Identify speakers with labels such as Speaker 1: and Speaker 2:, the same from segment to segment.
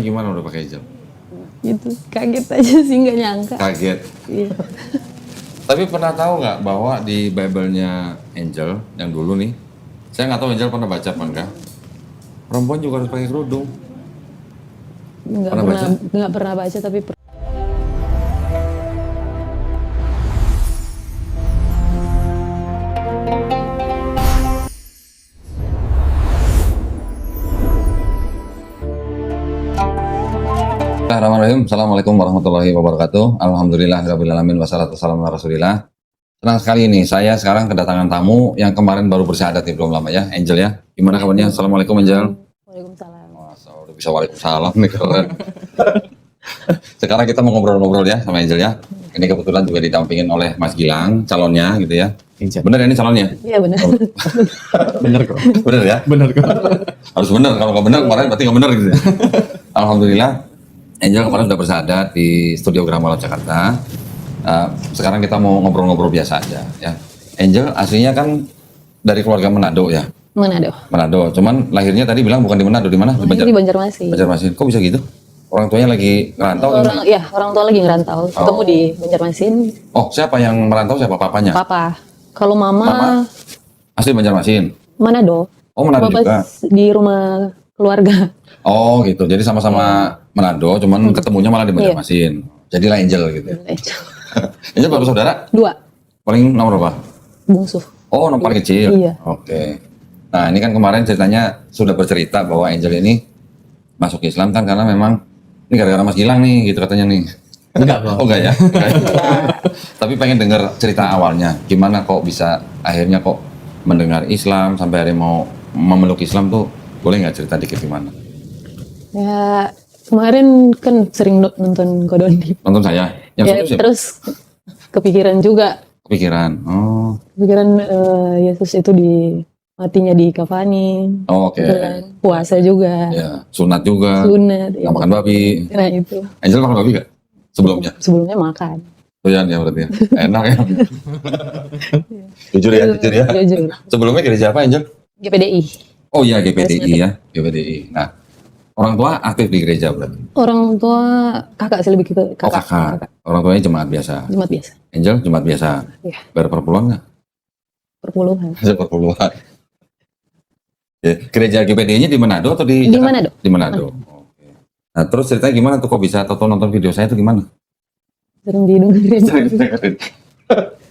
Speaker 1: gimana udah pakai hijab?
Speaker 2: Gitu, kaget aja sih, nggak nyangka.
Speaker 1: Kaget.
Speaker 2: Iya.
Speaker 1: Tapi pernah tahu nggak bahwa di Bible-nya Angel yang dulu nih, saya nggak tahu Angel pernah baca apa enggak, perempuan juga harus pakai kerudung.
Speaker 2: Nggak pernah baca tapi
Speaker 1: Bismillahirrahmanirrahim. Assalamualaikum warahmatullahi wabarakatuh. Alhamdulillahirrahmanirrahim. Wassalatu wassalamu ala rasulillah. Senang sekali nih, saya sekarang kedatangan tamu yang kemarin baru bersyahadat nih, belum lama ya, Angel ya. Gimana kabarnya? Assalamualaikum Angel.
Speaker 2: Waalaikumsalam.
Speaker 1: Masa udah bisa waalaikumsalam nih keren. Sekarang kita mau ngobrol-ngobrol ya sama Angel ya. Ini kebetulan juga didampingin oleh Mas Gilang, calonnya gitu ya. Bener ya ini calonnya?
Speaker 2: Iya benar.
Speaker 3: Bener kok.
Speaker 1: Bener ya?
Speaker 3: Bener kok.
Speaker 1: Harus bener, kalau nggak bener kemarin berarti nggak bener gitu ya. Alhamdulillah. Angel kemarin sudah bersahadat di Studio Gramalab Jakarta. Sekarang kita mau ngobrol-ngobrol biasa aja ya. Angel aslinya kan dari keluarga Manado ya?
Speaker 2: Manado.
Speaker 1: Cuman lahirnya tadi bilang bukan di Manado, di mana?
Speaker 2: Di Banjarmasin.
Speaker 1: Banjarmasin. Kok bisa gitu? Orang tuanya lagi ngerantau?
Speaker 2: Orang tua lagi ngerantau. Ketemu di Banjarmasin.
Speaker 1: Oh, siapa yang merantau? Siapa? Papanya?
Speaker 2: Papa. Kalau mama
Speaker 1: asli Banjarmasin?
Speaker 2: Manado.
Speaker 1: Oh, Manado
Speaker 2: Papa
Speaker 1: juga?
Speaker 2: Di rumah keluarga.
Speaker 1: Oh gitu, jadi sama-sama Manado, cuman ketemunya malah di Banjarmasin. Jadilah Angel gitu. Angel baru saudara?
Speaker 2: 2.
Speaker 1: Paling nomor berapa?
Speaker 2: Bungsu.
Speaker 1: Oh, nomor paling kecil?
Speaker 2: Iya.
Speaker 1: Oke. Nah ini kan kemarin ceritanya sudah bercerita bahwa Angel ini masuk Islam kan karena memang ini gara-gara Mas Gilang nih gitu katanya nih.
Speaker 3: Enggak kok.
Speaker 1: Oh enggak ya? Tapi pengen dengar cerita awalnya. Gimana kok bisa akhirnya kok mendengar Islam sampai akhirnya mau memeluk Islam tuh, boleh nggak cerita dikit gimana?
Speaker 2: Ya kemarin kan sering nonton Kodoni.
Speaker 1: Nonton saya? Yang
Speaker 2: Ya,
Speaker 1: siapa?
Speaker 2: terus kepikiran juga.
Speaker 1: Kepikiran? Oh.
Speaker 2: Kepikiran Yesus itu matinya di kafani.
Speaker 1: Oh, oke.
Speaker 2: Gitu kan. Puasa juga.
Speaker 1: Ya, sunat juga.
Speaker 2: Sunat.
Speaker 1: Nggak makan babi.
Speaker 2: Nah itu.
Speaker 1: Angel makan babi nggak? Sebelumnya?
Speaker 2: Sebelumnya makan.
Speaker 1: Doyan ya berarti ya? Enak ya? Jujur ya?
Speaker 2: Jujur.
Speaker 1: Sebelumnya gereja apa Angel?
Speaker 2: GPDI.
Speaker 1: Oh iya GPDI ya, GPDI. Nah, orang tua aktif di gereja berarti?
Speaker 2: Orang tua kakak sih lebih gitu.
Speaker 1: Oh kakak. Orang tuanya jemaat biasa?
Speaker 2: Jemaat biasa.
Speaker 1: Angel jemaat biasa?
Speaker 2: Iya.
Speaker 1: Bayar per puluhan nggak?
Speaker 2: Perpuluhan.
Speaker 1: Per puluhan. Ya, gereja GPDI-nya di Manado atau di
Speaker 2: Di
Speaker 1: Jakarta?
Speaker 2: Manado.
Speaker 1: Di Manado. Oke. Nah terus ceritanya gimana tuh kok bisa atau nonton video saya itu gimana?
Speaker 2: Sering didengerin.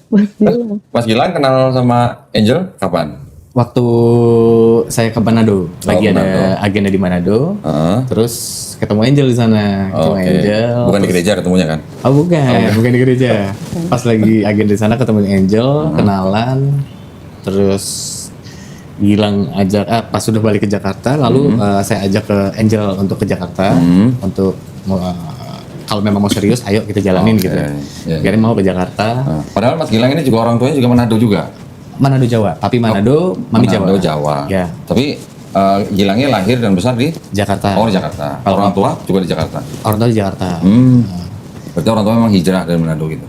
Speaker 2: Mas Gilang.
Speaker 1: Mas Gilang kenal sama Angel kapan?
Speaker 3: Waktu saya ke Manado, lagi ada agenda di Manado, terus ketemu Angel di sana. Ketemu Angel.
Speaker 1: Bukan di gereja ketemunya kan?
Speaker 3: Oh bukan di gereja. Pas lagi agenda di sana ketemu Angel, kenalan, terus Gilang ajak, pas sudah balik ke Jakarta, lalu saya ajak ke Angel untuk ke Jakarta, untuk kalau memang mau serius, ayo kita jalanin gitu. Akhirnya mau ke Jakarta.
Speaker 1: Padahal Mas Gilang ini juga orang tuanya juga Manado juga.
Speaker 3: Manado Jawa, papi Manado, mami
Speaker 1: Manado
Speaker 3: Jawa.
Speaker 1: Jawa.
Speaker 3: Ya.
Speaker 1: Tapi Gilangnya lahir dan besar di
Speaker 3: Jakarta.
Speaker 1: Oh di Jakarta. Orang tua juga di Jakarta.
Speaker 3: Orang tua di Jakarta.
Speaker 1: Berarti orang tua memang hijrah dari Manado gitu.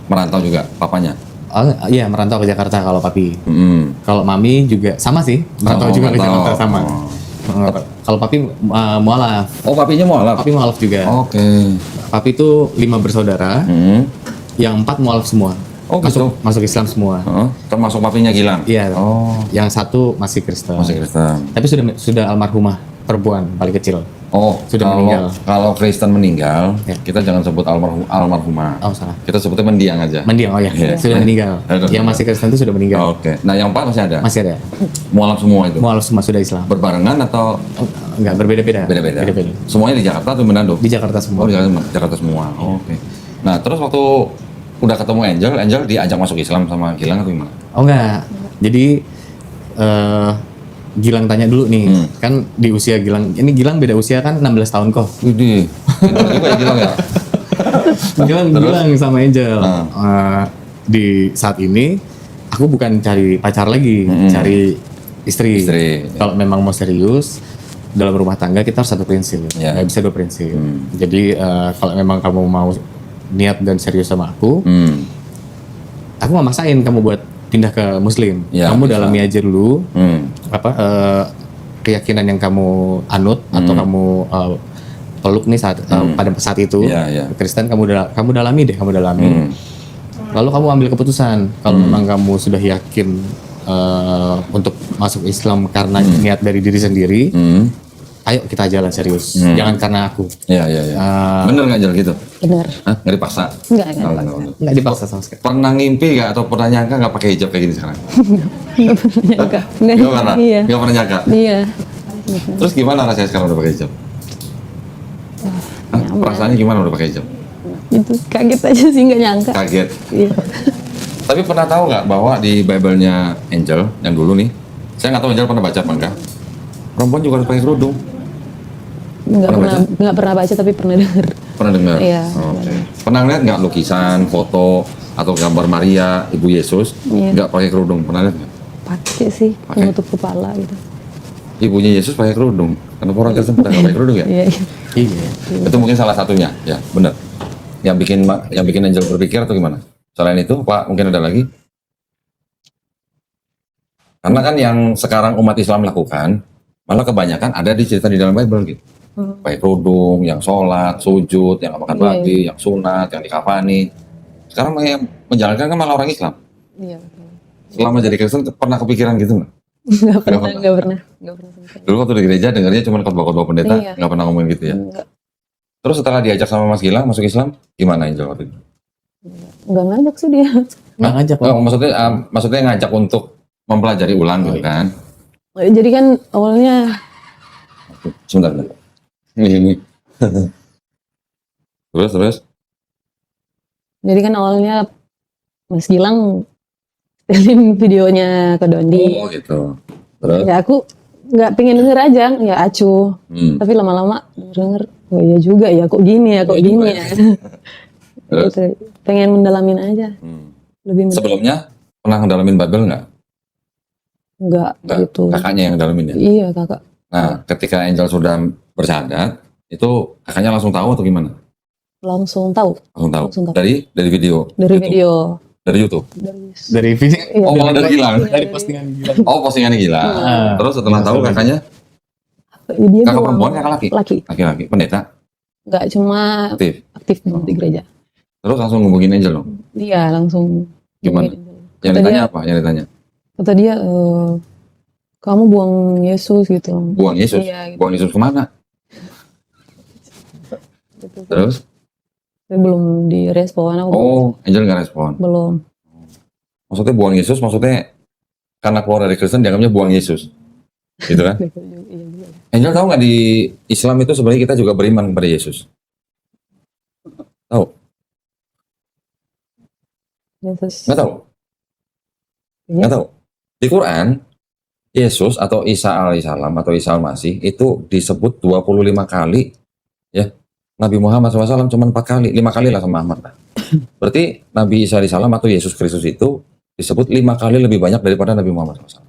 Speaker 1: Merantau juga papanya.
Speaker 3: Oh iya, merantau ke Jakarta kalau papi. Kalau mami juga sama sih, merantau juga ke Jakarta sama. Kalau papi mualaf.
Speaker 1: Oh papinya mualaf.
Speaker 3: Papi mualaf juga.
Speaker 1: Oke.
Speaker 3: Papi itu 5 bersaudara, yang 4 mualaf semua.
Speaker 1: Oh gitu.
Speaker 3: Masuk Islam semua.
Speaker 1: Termasuk papinya Gilang.
Speaker 3: Iya.
Speaker 1: Oh.
Speaker 3: Yang satu masih Kristen.
Speaker 1: Masih Kristen.
Speaker 3: Tapi sudah almarhumah, perempuan paling kecil.
Speaker 1: Oh,
Speaker 3: sudah meninggal.
Speaker 1: Kalau Kristen meninggal,
Speaker 3: Ya.
Speaker 1: kita jangan sebut almarhumah.
Speaker 3: Oh salah.
Speaker 1: Kita sebutnya mendiang aja.
Speaker 3: Mendiang, oh ya, sudah meninggal. Yang masih Kristen itu sudah meninggal.
Speaker 1: Oke. Nah yang 4 masih ada?
Speaker 3: Masih ada.
Speaker 1: Mualaf semua itu?
Speaker 3: Mualaf semua sudah Islam.
Speaker 1: Berbarengan atau?
Speaker 3: Enggak, berbeda-beda.
Speaker 1: Beda-beda. Semuanya di Jakarta atau Manado?
Speaker 3: Di Jakarta semua.
Speaker 1: Oh di Jakarta semua. Oke. Nah terus waktu udah ketemu Angel diajak masuk Islam sama Gilang atau gimana?
Speaker 3: Oh enggak. Jadi Gilang tanya dulu nih, kan di usia Gilang, ini Gilang beda usia kan 16 tahun kok.
Speaker 1: Widih, pintar juga ya Gilang ya?
Speaker 3: Gilang bilang sama Angel, di saat ini aku bukan cari pacar lagi, cari istri. Kalau memang mau serius, dalam rumah tangga kita harus satu prinsip, nggak bisa 2 prinsip. Jadi kalau memang kamu mau niat dan serius sama aku nggak maksain kamu buat pindah ke Muslim. Kamu dalami aja dulu keyakinan yang kamu anut atau kamu peluk nih pada saat itu.
Speaker 1: Iya, iya.
Speaker 3: Kristen kamu dalami deh, kamu dalami. Lalu kamu ambil keputusan kalau memang kamu sudah yakin untuk masuk Islam karena niat dari diri sendiri. Ayo kita jalan serius, jangan karena aku.
Speaker 1: Iya. Bener nggak Angel gitu?
Speaker 2: Benar.
Speaker 1: Hah? Nggak dipaksa?
Speaker 2: Enggak
Speaker 1: Oh,
Speaker 2: dipaksa.
Speaker 3: Nggak dipaksa sama sekali.
Speaker 1: Pernah ngimpi nggak atau pernah nyangka nggak pakai hijab kayak gini sekarang?
Speaker 2: Enggak pernah nyangka.
Speaker 1: Nggak pernah?
Speaker 2: Iya.
Speaker 1: Nggak pernah nyangka?
Speaker 2: Iya.
Speaker 1: Terus gimana rasanya sekarang udah pakai hijab? Hah? Perasaannya gimana udah pakai hijab?
Speaker 2: Itu kaget aja sih, nggak nyangka.
Speaker 1: Kaget.
Speaker 2: Iya.
Speaker 1: Tapi pernah tahu nggak bahwa di Bible-nya Angel yang dulu nih, saya nggak tahu Angel pernah baca apa enggak? Perempuan juga harus pakai kerudung.
Speaker 2: Nggak pernah baca tapi pernah dengar.
Speaker 1: Pernah dengar?
Speaker 2: Iya.
Speaker 1: Oke. Pernah lihat nggak lukisan, foto, atau gambar Maria, Ibu Yesus,
Speaker 2: Iya.
Speaker 1: nggak pakai kerudung? Pernah lihat nggak?
Speaker 2: Pakai sih,
Speaker 1: Pakai.
Speaker 2: menutup kepala gitu.
Speaker 1: Ibunya Yesus pakai kerudung. Kenapa orang Kristen pada nggak pakai kerudung ya?
Speaker 2: Iya.
Speaker 3: Iya.
Speaker 1: Itu mungkin salah satunya, ya benar. Yang bikin Angel berpikir atau gimana? Selain itu, Pak, mungkin ada lagi? Karena kan yang sekarang umat Islam lakukan, malah kebanyakan ada di cerita di dalam Bible gitu. Pakai kerudung, yang sholat, sujud, yang nggak makan
Speaker 2: Iya,
Speaker 1: babi, yang sunat, yang dikafani. Sekarang yang menjalankan kan malah orang Islam.
Speaker 2: Iya.
Speaker 1: Selama jadi Kristen pernah kepikiran gitu nggak?
Speaker 2: Nggak pernah. Sampai.
Speaker 1: Dulu waktu di gereja dengarnya cuma khotbah-khotbah pendeta,
Speaker 2: Iya.
Speaker 1: nggak pernah ngomongin gitu ya.
Speaker 2: Nggak
Speaker 1: Terus setelah diajak sama Mas Gilang masuk Islam, gimana Angel waktu itu?
Speaker 2: ngajak sih dia.
Speaker 3: Nggak ngajak.
Speaker 1: Oh, maksudnya ngajak untuk mempelajari ulang gitu kan?
Speaker 2: Jadi kan awalnya
Speaker 1: Sebentar. Ini. Terus.
Speaker 2: Jadi kan awalnya Mas Gilang setelin videonya ke Dondi.
Speaker 1: Oh gitu. Terus.
Speaker 2: Ya aku nggak pengen denger aja, ya acuh.
Speaker 1: Hmm.
Speaker 2: Tapi lama-lama denger, oh iya juga ya, kok gini ya, kok
Speaker 1: Iya
Speaker 2: gini
Speaker 1: juga
Speaker 2: ya.
Speaker 1: Terus.
Speaker 2: Gitu. Pengen mendalamin aja, lebih
Speaker 1: Sebelumnya pernah ngedalamin Bible nggak?
Speaker 2: nggak
Speaker 1: Nggak.
Speaker 2: gitu.
Speaker 1: Kakaknya yang ngedalamin ya?
Speaker 2: Iya kakak,
Speaker 1: Nah, ketika Angel sudah bersyahadat, itu kakaknya langsung tahu atau gimana?
Speaker 2: langsung tahu
Speaker 1: Langsung tahu.
Speaker 2: Langsung tahu.
Speaker 1: Dari video.
Speaker 2: dari
Speaker 1: YouTube?
Speaker 2: video,
Speaker 1: Dari YouTube.
Speaker 3: Dari video.
Speaker 2: Iya.
Speaker 1: Oh, malah dari Gilang.
Speaker 3: Dari postingan Gilang.
Speaker 1: Oh, postingannya gila.
Speaker 3: Ah.
Speaker 1: Terus setelah tahu kakaknya,
Speaker 2: dia
Speaker 1: kakak
Speaker 2: doang.
Speaker 1: perempuan, kakak laki?
Speaker 2: Laki,
Speaker 1: Laki-laki, pendeta,
Speaker 2: nggak cuma
Speaker 1: aktif.
Speaker 2: aktif di gereja.
Speaker 1: Terus langsung ngubungin Angel dong.
Speaker 2: Dia langsung
Speaker 1: Gimana? Yang
Speaker 2: Kata
Speaker 1: ditanya
Speaker 2: dia-
Speaker 1: apa? Yang ditanya?
Speaker 2: kata dia, kamu buang Yesus gitu.
Speaker 1: Buang Yesus?
Speaker 2: Iya, gitu.
Speaker 1: Buang Yesus kemana?
Speaker 2: Gitu.
Speaker 1: Terus?
Speaker 2: Tapi belum direspon, aku
Speaker 1: Oh, Angel nggak respon.
Speaker 2: belum.
Speaker 1: Maksudnya buang Yesus, maksudnya karena keluar dari Kristen dianggapnya buang Yesus. Gitu kan?
Speaker 2: Iya juga.
Speaker 1: Angel tahu nggak di Islam itu sebenarnya kita juga beriman kepada Yesus? Tahu?
Speaker 2: Yesus.
Speaker 1: Nggak tahu?
Speaker 2: Iya.
Speaker 1: Nggak tahu? Di Quran, Yesus atau Isa alaihissalam atau Isa al-Masih itu disebut 25 kali, ya. Nabi Muhammad SAW cuma 4 kali, 5 kali lah sama Ahmad. Berarti Nabi Isa alaihissalam atau Yesus Kristus itu disebut 5 kali lebih banyak daripada Nabi Muhammad SAW.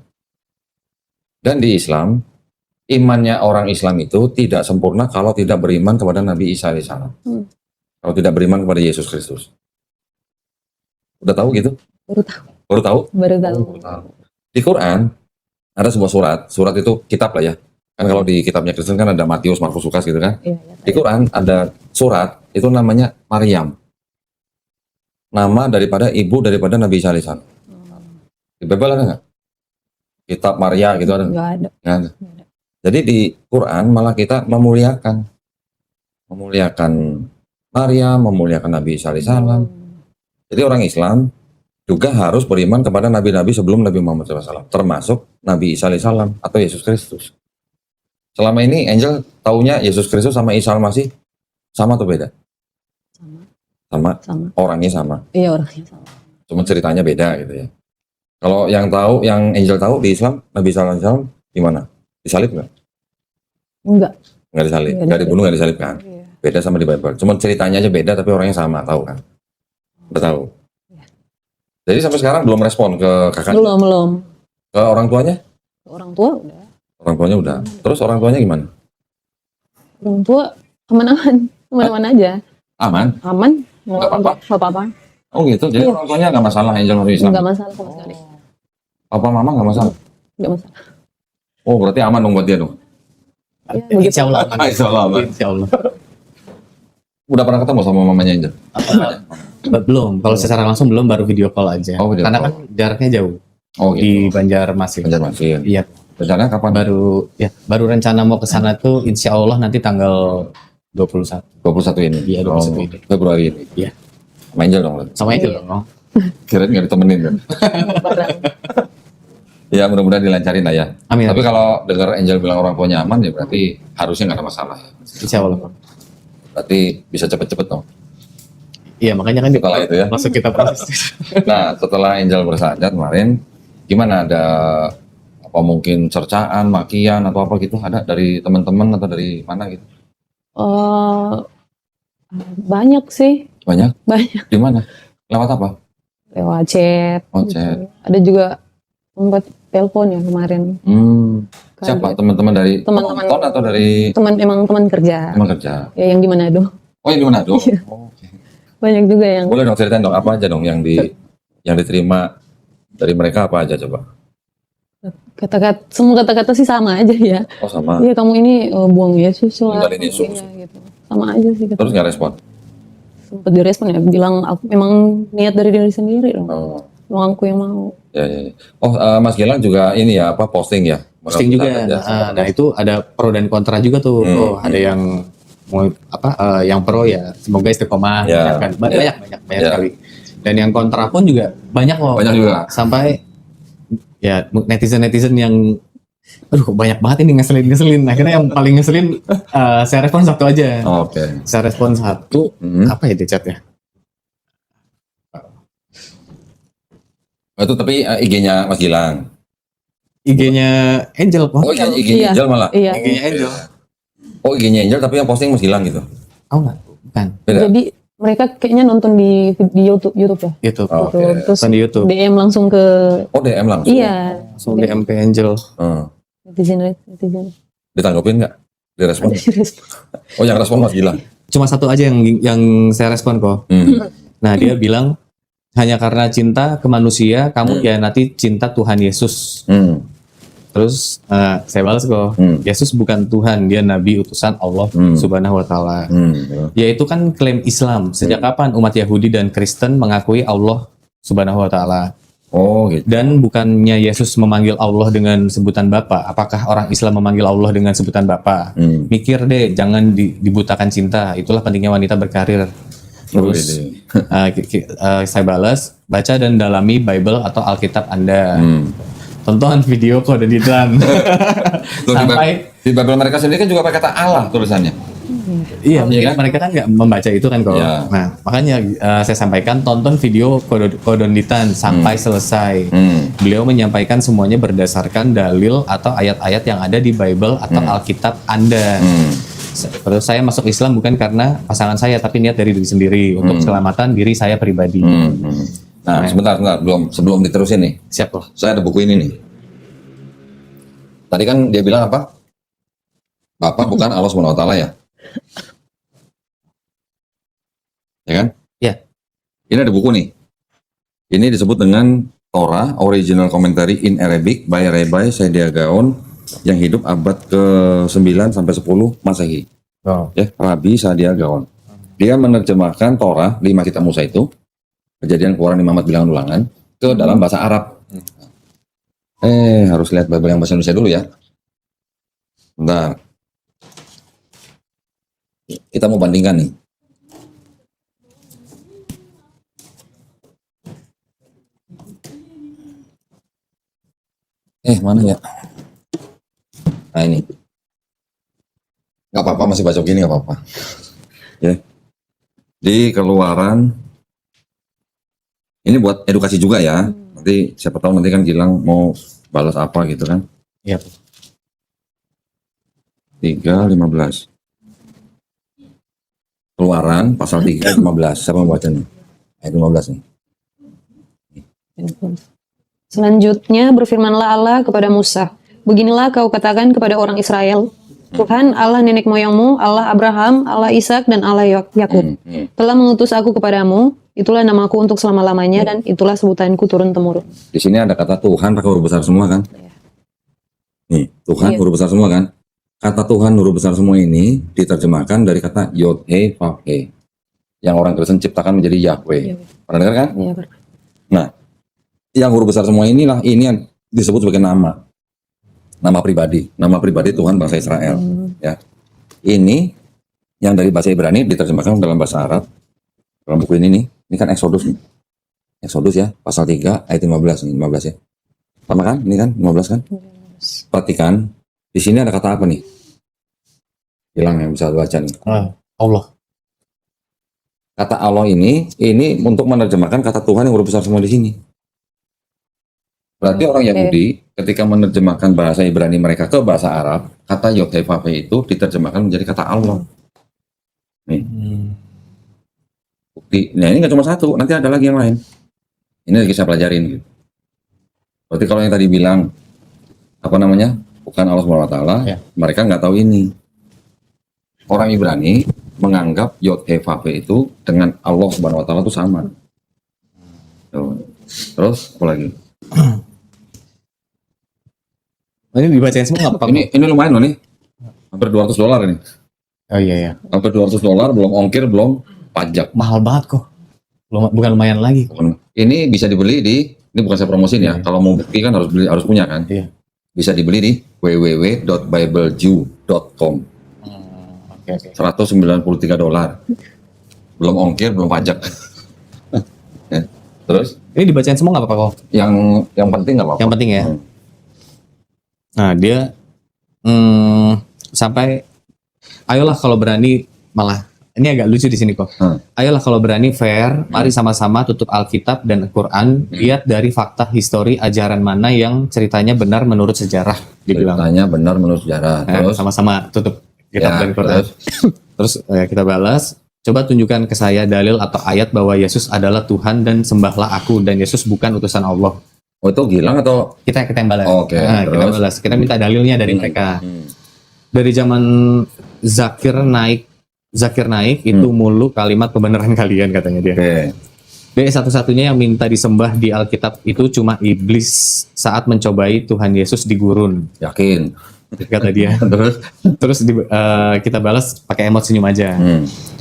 Speaker 1: Dan di Islam, imannya orang Islam itu tidak sempurna kalau tidak beriman kepada Nabi Isa alaihissalam. Kalau tidak beriman kepada Yesus Kristus. Udah tahu gitu?
Speaker 2: Baru tahu.
Speaker 1: Baru tahu?
Speaker 2: Baru tahu.
Speaker 1: Di Quran ada sebuah surat itu kitab lah ya. Kan kalau di kitabnya Kristen kan ada Matius, Markus, Lukas gitu kan.
Speaker 2: Iya,
Speaker 1: Di Quran ada surat itu namanya Maryam. Nama daripada ibu daripada Nabi Isa alaihissalam. Di Bible ada nggak? Kitab Maria gitu ada nggak?
Speaker 2: Nggak ada.
Speaker 1: Nggak ada. Jadi di Quran malah kita memuliakan Maria, memuliakan Nabi Isa alaihissalam. Jadi orang Islam juga harus beriman kepada nabi-nabi sebelum Nabi Muhammad SAW, termasuk Nabi Isa alaihissalam atau Yesus Kristus. Selama ini Angel taunya Yesus Kristus sama Isa al-Masih sama atau beda? Sama.
Speaker 2: Sama.
Speaker 1: Orangnya sama,
Speaker 2: Iya, orangnya sama.
Speaker 1: cuma ceritanya beda gitu ya. Kalau yang Angel tahu di Islam, Nabi Isa alaihissalam gimana? Disalib nggak?
Speaker 2: Enggak.
Speaker 1: Nggak disalib,
Speaker 2: Nggak
Speaker 1: nggak dibunuh, nggak disalib kan?
Speaker 2: Iya.
Speaker 1: Beda sama di Bible. Cuma ceritanya aja beda, tapi orangnya sama, tahu kan? Udah tahu. Jadi sampai sekarang belum respon ke kakaknya,
Speaker 2: Belum.
Speaker 1: ke orang tuanya?
Speaker 2: Orang tua udah.
Speaker 1: Orang tuanya udah. Terus orang tuanya gimana?
Speaker 2: Orang tua aman-aman aja.
Speaker 1: Aman?
Speaker 2: Aman.
Speaker 1: Nggak apa-apa?
Speaker 2: Nggak apa-apa.
Speaker 1: Oh gitu. Jadi
Speaker 2: Iya.
Speaker 1: orang tuanya nggak masalah Angel masuk Islam.
Speaker 2: Nggak masalah sama sekali.
Speaker 1: Papa mama nggak masalah.
Speaker 2: Nggak masalah.
Speaker 1: Oh berarti aman dong buat dia dong.
Speaker 2: Ya, begitu.
Speaker 3: Insya Allah.
Speaker 1: Insya Allah aman.
Speaker 3: Insya Allah.
Speaker 1: udah pernah ketemu sama mamanya Angel?
Speaker 3: Belum, kalau secara langsung belum, baru video call aja.
Speaker 1: Oh, video
Speaker 3: Karena
Speaker 1: call.
Speaker 3: kan jaraknya jauh
Speaker 1: Oh gitu.
Speaker 3: di Banjarmasin.
Speaker 1: Banjarmasin.
Speaker 3: Iya,
Speaker 1: Rencana kapan?
Speaker 3: baru rencana mau ke sana tuh insya Allah nanti tanggal 21.
Speaker 1: 21 ini.
Speaker 3: Iya, 21 ini.
Speaker 1: Februari ini.
Speaker 3: Iya.
Speaker 1: Sama Angel dong. berarti.
Speaker 3: Sama itu dong.
Speaker 1: Kirain nggak ditemenin kan?
Speaker 2: Barang.
Speaker 1: Ya mudah-mudahan dilancarin lah ya.
Speaker 3: Amin.
Speaker 1: Tapi kalau dengar Angel bilang orang tuanya aman ya berarti harusnya nggak ada masalah.
Speaker 3: Insya Allah.
Speaker 1: Berarti bisa cepet-cepet dong.
Speaker 3: Iya, makanya kan
Speaker 1: Setelah itu ya.
Speaker 3: masuk kita proses.
Speaker 1: Nah setelah Angel bersahadat kemarin, gimana ada apa mungkin cercaan, makian atau apa gitu ada dari teman-teman atau dari mana gitu?
Speaker 2: Eh, banyak sih,
Speaker 1: Banyak?
Speaker 2: banyak.
Speaker 1: Di mana? Lewat apa?
Speaker 2: Lewat chat.
Speaker 1: Oh,
Speaker 2: gitu.
Speaker 1: chat.
Speaker 2: Ada juga sempat telepon ya kemarin.
Speaker 1: Siapa?
Speaker 2: Kaget.
Speaker 1: Teman-teman dari
Speaker 2: Teman-teman.
Speaker 1: penonton atau dari
Speaker 2: Emang teman kerja.
Speaker 1: teman kerja?
Speaker 2: Ya yang di Manado.
Speaker 1: Oh yang di Manado?
Speaker 2: Iya.
Speaker 1: Oh, oke.
Speaker 2: Banyak juga yang
Speaker 1: Boleh dong ceritain dong apa aja dong yang diterima dari mereka apa aja coba?
Speaker 2: semua kata-kata sih sama aja ya.
Speaker 1: Oh sama.
Speaker 2: Iya kamu ini buang Yesus lah.
Speaker 1: Tinggalin Yesus.
Speaker 2: Iya, gitu. Sama aja sih.
Speaker 1: Terus nggak respon?
Speaker 2: Sempat direspon ya, bilang aku memang niat dari diri sendiri dong.
Speaker 1: Oh.
Speaker 2: Emang aku yang mau.
Speaker 1: Ya, ya, ya. Oh Mas Gilang juga ini ya apa posting ya?
Speaker 3: Posting juga. Nah itu ada pro dan kontra juga tuh. Ada yang mau yang pro ya semoga istiqomah.
Speaker 1: Ya.
Speaker 3: Kan. Banyak
Speaker 1: Ya.
Speaker 3: sekali. Dan yang kontra pun juga banyak loh.
Speaker 1: Banyak juga.
Speaker 3: Sampai ya netizen yang aduh banyak banget ini ngeselin. Akhirnya yang paling ngeselin saya respon satu aja.
Speaker 1: Oh, oke.
Speaker 3: Saya respon satu. Apa ya di chatnya?
Speaker 1: Itu tapi IG-nya Mas Gilang.
Speaker 3: IG-nya Angel kok.
Speaker 1: Oh IG-nya
Speaker 2: Iya.
Speaker 1: Angel malah.
Speaker 2: Iya.
Speaker 3: IG-nya Angel.
Speaker 1: Oh IG-nya Angel tapi yang posting Mas Gilang gitu.
Speaker 3: Oh enggak, bukan.
Speaker 1: Beda.
Speaker 2: Jadi mereka kayaknya nonton di YouTube ya.
Speaker 3: YouTube.
Speaker 1: Oh,
Speaker 2: Gitu.
Speaker 1: oke.
Speaker 2: Terus
Speaker 3: Nonton di YouTube.
Speaker 2: DM langsung ke
Speaker 1: Oh DM langsung.
Speaker 2: iya
Speaker 3: Langsung DM ke Angel.
Speaker 2: netizen.
Speaker 1: Ditanggapin nggak? Direspon?
Speaker 2: Direspon.
Speaker 1: Oh yang respon Mas Gilang.
Speaker 3: Cuma satu aja yang saya respon kok. Nah dia bilang hanya karena cinta ke manusia kamu nanti cinta Tuhan Yesus. Terus saya balas kok, Yesus bukan Tuhan, dia Nabi utusan Allah Subhanahu Wa Taala. Yaitu kan klaim Islam. Sejak kapan umat Yahudi dan Kristen mengakui Allah Subhanahu Wa Taala?
Speaker 1: Oh gitu.
Speaker 3: Dan bukannya Yesus memanggil Allah dengan sebutan Bapa. Apakah orang Islam memanggil Allah dengan sebutan Bapa? Mikir deh, jangan dibutakan cinta. Itulah pentingnya wanita berkarir. Terus saya balas, baca dan dalami Bible atau Alkitab Anda. Tonton video kode Didlan. Sampai
Speaker 1: di Bible mereka sendiri kan juga pakai kata Allah tulisannya.
Speaker 3: iya, mereka kan nggak membaca itu kan kok.
Speaker 1: Iya.
Speaker 3: Nah, makanya saya sampaikan tonton video Kodonditan sampai selesai. Beliau menyampaikan semuanya berdasarkan dalil atau ayat-ayat yang ada di Bible atau Alkitab Anda. Terus saya masuk Islam bukan karena pasangan saya, tapi niat dari diri sendiri untuk keselamatan diri saya pribadi.
Speaker 1: Nah, sebentar, sebelum diterusin nih.
Speaker 3: Siap loh.
Speaker 1: Saya ada buku ini nih. Tadi kan dia bilang apa? Bapak bukan Allah SWT ya? Ya kan?
Speaker 3: Ya.
Speaker 1: Ini ada buku nih. Ini disebut dengan Torah Original Commentary in Arabic by Rabbi Saadia Gaon yang hidup abad ke-9 sampai 10 Masehi.
Speaker 3: Oh.
Speaker 1: Ya, Rabbi Saadia Gaon. Dia menerjemahkan Torah 5 kitab Musa itu, Kejadian, Keluaran, Imamat, Bilangan, Ulangan ke dalam bahasa Arab. Harus lihat Bible yang bahasa Indonesia dulu ya. Bentar. Kita mau bandingkan nih. Mana ya? Nah ini. Gak apa-apa, masih baca gini gak apa-apa. Ya. Di Keluaran. Ini buat edukasi juga ya. Nanti siapa tahu nanti kan Gilang mau balas apa gitu kan.
Speaker 3: Iya.
Speaker 1: 3:15. Keluaran pasal 3:15. Siapa mau baca nih? Ayat 15 nih.
Speaker 2: Selanjutnya berfirmanlah Allah kepada Musa, beginilah kau katakan kepada orang Israel, Tuhan Allah nenek moyangmu, Allah Abraham, Allah Ishak dan Allah Yakub telah mengutus aku kepadamu. Itulah namaku untuk selama-lamanya dan itulah sebutanku turun-temurun.
Speaker 1: Di sini ada kata Tuhan pakai huruf besar semua kan? Nih, Tuhan
Speaker 2: Iya.
Speaker 1: huruf besar semua kan? Kata Tuhan huruf besar semua ini diterjemahkan dari kata Yod He Vav He. yang orang Kristen ciptakan menjadi Yahweh. Pernah dengar kan?
Speaker 2: Iya, pernah.
Speaker 1: Nah, yang huruf besar semua inilah ini yang disebut sebagai nama pribadi Tuhan bangsa Israel. Ya, ini yang dari bahasa Ibrani diterjemahkan dalam bahasa Arab dalam buku ini nih. Ini kan Exodus nih. Exodus ya, pasal 3 ayat 15 nih, 15 ya. Sama kan? Ini kan 15 kan? Perhatikan, di sini ada kata apa nih? Hilang yang bisa baca nih.
Speaker 3: Allah.
Speaker 1: Kata Allah ini untuk menerjemahkan kata Tuhan yang huruf besar semua di sini. Berarti orang Yahudi ketika menerjemahkan bahasa Ibrani mereka ke bahasa Arab, kata Yod-Heh-Vav itu diterjemahkan menjadi kata Allah. Nih. Bukti. Nah, ini nggak cuma satu, nanti ada lagi yang lain. Ini lagi saya pelajarin gitu. Berarti kalau yang tadi bilang apa namanya? Bukan Allah SWT,
Speaker 3: Ya.
Speaker 1: mereka nggak tahu ini. Orang Ibrani menganggap Yod-Heh-Vav itu dengan Allah SWT itu sama. Tuh. Terus apa lagi?
Speaker 3: Ini dibacain semua nggak apa-apa?
Speaker 1: Ini lumayan loh nih. Hampir $200 ini.
Speaker 3: Oh iya.
Speaker 1: Hampir $200 belum ongkir, belum pajak.
Speaker 3: Mahal banget kok. Bukan lumayan lagi.
Speaker 1: Ini bisa dibeli ini bukan saya promosiin ya. Kalau mau bukti kan harus punya kan.
Speaker 3: Iya.
Speaker 1: Bisa dibeli di www.biblejew.com.
Speaker 3: Oke.
Speaker 1: $193. Belum ongkir, belum pajak. Ya. Terus
Speaker 3: Ini dibacain semua nggak apa-apa kok?
Speaker 1: yang penting nggak apa-apa.
Speaker 3: Yang penting ya. Nah dia sampai ayolah kalau berani, malah ini agak lucu di sini kok. Ayolah kalau berani fair, mari sama-sama tutup Alkitab dan Al-Quran, lihat dari fakta histori ajaran mana yang ceritanya benar menurut sejarah. Dibilang.
Speaker 1: Ceritanya benar menurut sejarah. Terus
Speaker 3: Sama-sama tutup kitab
Speaker 1: Ya,
Speaker 3: dan Quran. Terus kita balas, coba tunjukkan ke saya dalil atau ayat bahwa Yesus adalah Tuhan dan sembahlah aku dan Yesus bukan utusan Allah.
Speaker 1: oh itu Gilang atau
Speaker 3: Kita yang balas.
Speaker 1: Oke,
Speaker 3: Kita
Speaker 1: terus?
Speaker 3: balas. Kita minta dalilnya dari mereka. Dari zaman Zakir naik itu mulu kalimat kebenaran kalian katanya dia.
Speaker 1: Oke.
Speaker 3: Dia satu-satunya yang minta disembah di Alkitab itu cuma iblis saat mencobai Tuhan Yesus di gurun,
Speaker 1: Yakin.
Speaker 3: kata dia. Terus kita balas pakai emot senyum aja.